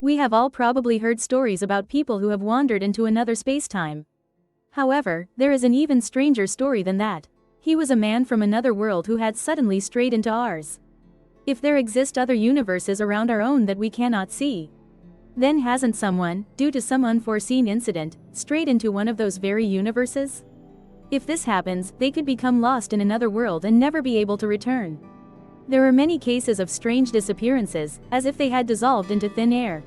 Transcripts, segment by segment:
We have all probably heard stories about people who have wandered into another space-time. However, there is an even stranger story than that. He was a man from another world who had suddenly strayed into ours. If there exist other universes around our own that we cannot see, then hasn't someone, due to some unforeseen incident, strayed into one of those very universes? If this happens, they could become lost in another world and never be able to return. There are many cases of strange disappearances, as if they had dissolved into thin air.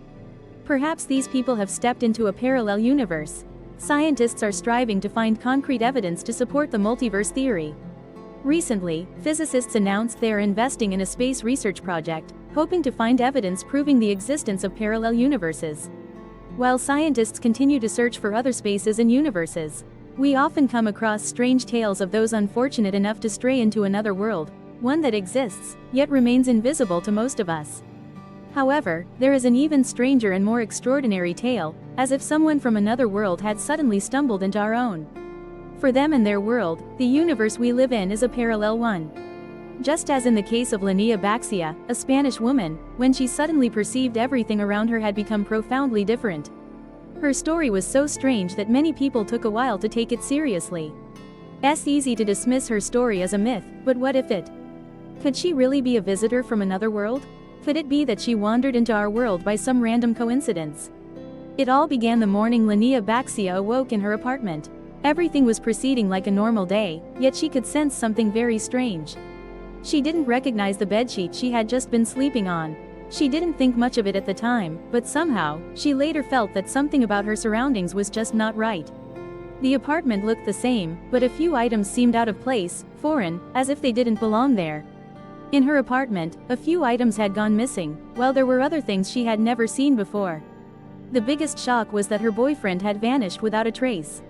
Perhaps these people have stepped into a parallel universe. Scientists are striving to find concrete evidence to support the multiverse theory. Recently, physicists announced they are investing in a space research project, hoping to find evidence proving the existence of parallel universes. While scientists continue to search for other spaces and universes, we often come across strange tales of those unfortunate enough to stray into another world, one that exists, yet remains invisible to most of us. However, there is an even stranger and more extraordinary tale, as if someone from another world had suddenly stumbled into our own. For them and their world, the universe we live in is a parallel one. Just as in the case of Linnea Baxia, a Spanish woman, when she suddenly perceived everything around her had become profoundly different. Her story was so strange that many people took a while to take it seriously. It's easy to dismiss her story as a myth, but what if it? Could she really be a visitor from another world? Could it be that she wandered into our world by some random coincidence? It all began the morning Linnea Baxia awoke in her apartment. Everything was proceeding like a normal day, yet she could sense something very strange. She didn't recognize the bedsheet she had just been sleeping on. She didn't think much of it at the time, but somehow, she later felt that something about her surroundings was just not right. The apartment looked the same, but a few items seemed out of place, foreign, as if they didn't belong there. In her apartment, a few items had gone missing, while there were other things she had never seen before. The biggest shock was that her boyfriend had vanished without a trace.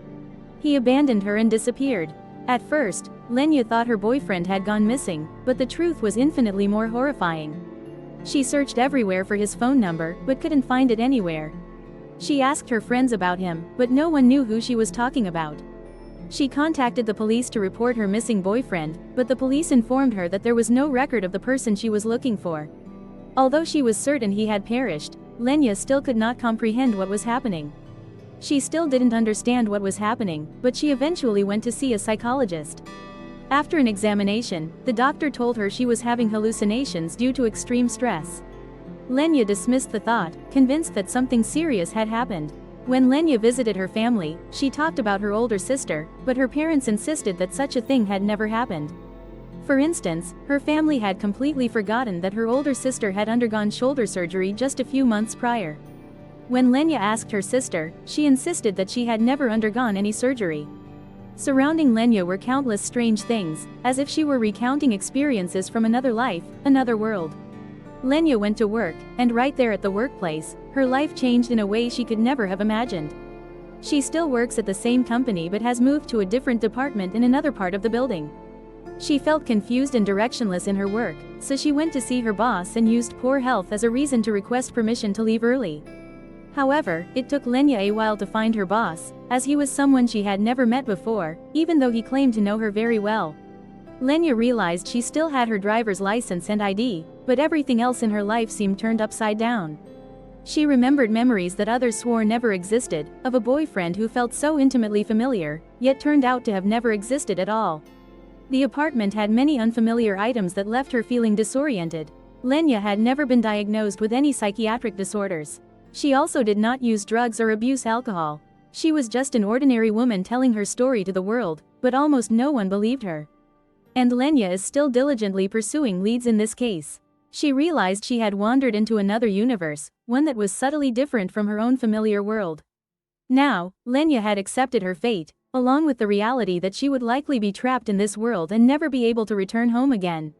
He abandoned her and disappeared. At first, Linnea thought her boyfriend had gone missing, but the truth was infinitely more horrifying. She searched everywhere for his phone number, but couldn't find it anywhere. She asked her friends about him, but no one knew who she was talking about. She contacted the police to report her missing boyfriend, but the police informed her that there was no record of the person she was looking for. Although she was certain he had perished, Linnea still could not comprehend what was happening. She still didn't understand what was happening, but she eventually went to see a psychologist. After an examination, the doctor told her she was having hallucinations due to extreme stress. Linnea dismissed the thought, convinced that something serious had happened. When Linnea visited her family, she talked about her older sister, but her parents insisted that such a thing had never happened. For instance, her family had completely forgotten that her older sister had undergone shoulder surgery just a few months prior. When Linnea asked her sister, she insisted that she had never undergone any surgery. Surrounding Linnea were countless strange things, as if she were recounting experiences from another life, another world. Linnea went to work, and right there at the workplace, her life changed in a way she could never have imagined. She still works at the same company but has moved to a different department in another part of the building. She felt confused and directionless in her work, so she went to see her boss and used poor health as a reason to request permission to leave early. However, it took Linnea a while to find her boss, as he was someone she had never met before, even though he claimed to know her very well. Linnea realized she still had her driver's license and ID, but everything else in her life seemed turned upside down. She remembered memories that others swore never existed, of a boyfriend who felt so intimately familiar, yet turned out to have never existed at all. The apartment had many unfamiliar items that left her feeling disoriented. Linnea had never been diagnosed with any psychiatric disorders. She also did not use drugs or abuse alcohol. She was just an ordinary woman telling her story to the world, but almost no one believed her. And Linnea is still diligently pursuing leads in this case. She realized she had wandered into another universe, one that was subtly different from her own familiar world. Now, Linnea had accepted her fate, along with the reality that she would likely be trapped in this world and never be able to return home again.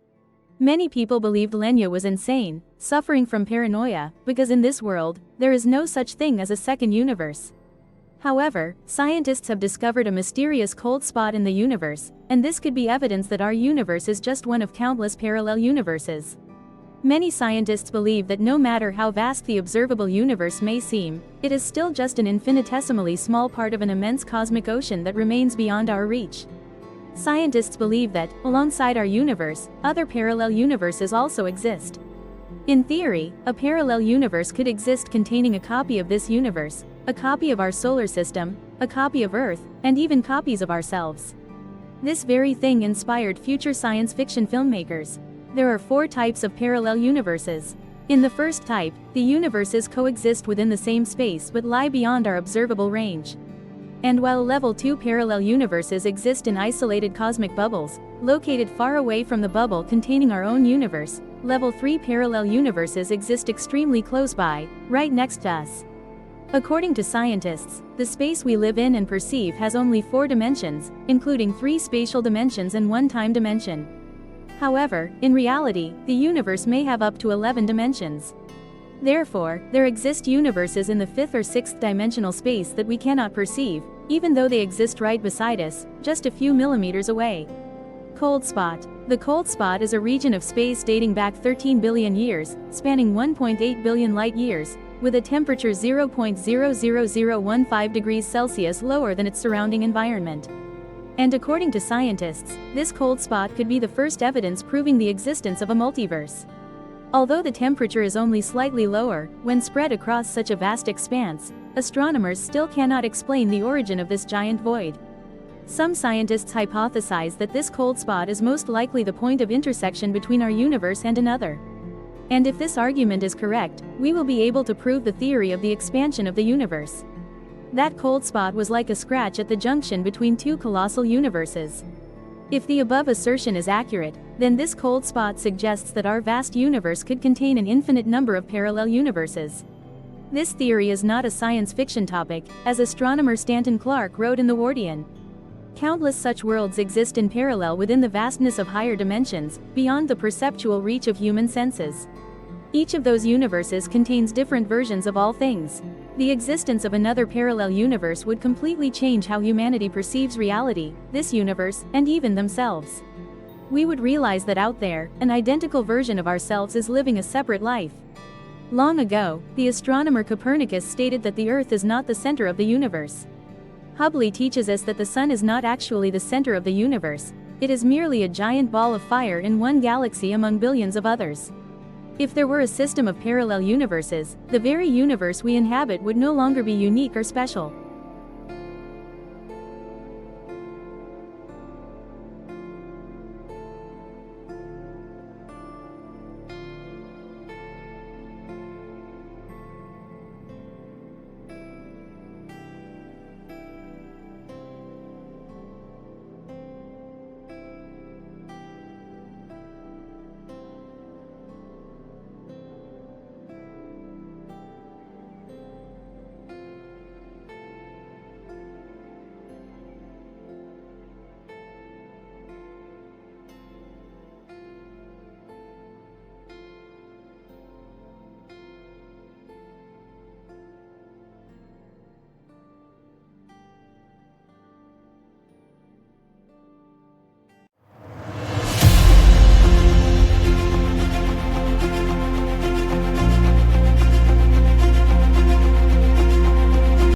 Many people believed Linnea was insane, suffering from paranoia, because in this world, there is no such thing as a second universe. However, scientists have discovered a mysterious cold spot in the universe, and this could be evidence that our universe is just one of countless parallel universes. Many scientists believe that no matter how vast the observable universe may seem, it is still just an infinitesimally small part of an immense cosmic ocean that remains beyond our reach. Scientists believe that, alongside our universe, other parallel universes also exist. In theory, a parallel universe could exist containing a copy of this universe, a copy of our solar system, a copy of Earth, and even copies of ourselves. This very thing inspired future science fiction filmmakers. There are 4 types of parallel universes. In the first type, the universes coexist within the same space but lie beyond our observable range. And while level 2 parallel universes exist in isolated cosmic bubbles, located far away from the bubble containing our own universe, level 3 parallel universes exist extremely close by, right next to us. According to scientists, the space we live in and perceive has only 4 dimensions, including 3 spatial dimensions and 1 time dimension. However, in reality, the universe may have up to 11 dimensions. Therefore, there exist universes in the 5th or 6th dimensional space that we cannot perceive, even though they exist right beside us, just a few millimeters away. Cold spot. The cold spot is a region of space dating back 13 billion years, spanning 1.8 billion light years, with a temperature 0.00015 degrees Celsius lower than its surrounding environment. And according to scientists, this cold spot could be the first evidence proving the existence of a multiverse. Although the temperature is only slightly lower, when spread across such a vast expanse, astronomers still cannot explain the origin of this giant void. Some scientists hypothesize that this cold spot is most likely the point of intersection between our universe and another. And if this argument is correct, we will be able to prove the theory of the expansion of the universe. That cold spot was like a scratch at the junction between 2 colossal universes. If the above assertion is accurate, then this cold spot suggests that our vast universe could contain an infinite number of parallel universes. This theory is not a science fiction topic, as astronomer Stanton Clark wrote in The Wardian. Countless such worlds exist in parallel within the vastness of higher dimensions, beyond the perceptual reach of human senses. Each of those universes contains different versions of all things. The existence of another parallel universe would completely change how humanity perceives reality, this universe, and even themselves. We would realize that out there, an identical version of ourselves is living a separate life. Long ago, the astronomer Copernicus stated that the Earth is not the center of the universe. Hubble teaches us that the Sun is not actually the center of the universe, it is merely a giant ball of fire in one galaxy among billions of others. If there were a system of parallel universes, the very universe we inhabit would no longer be unique or special.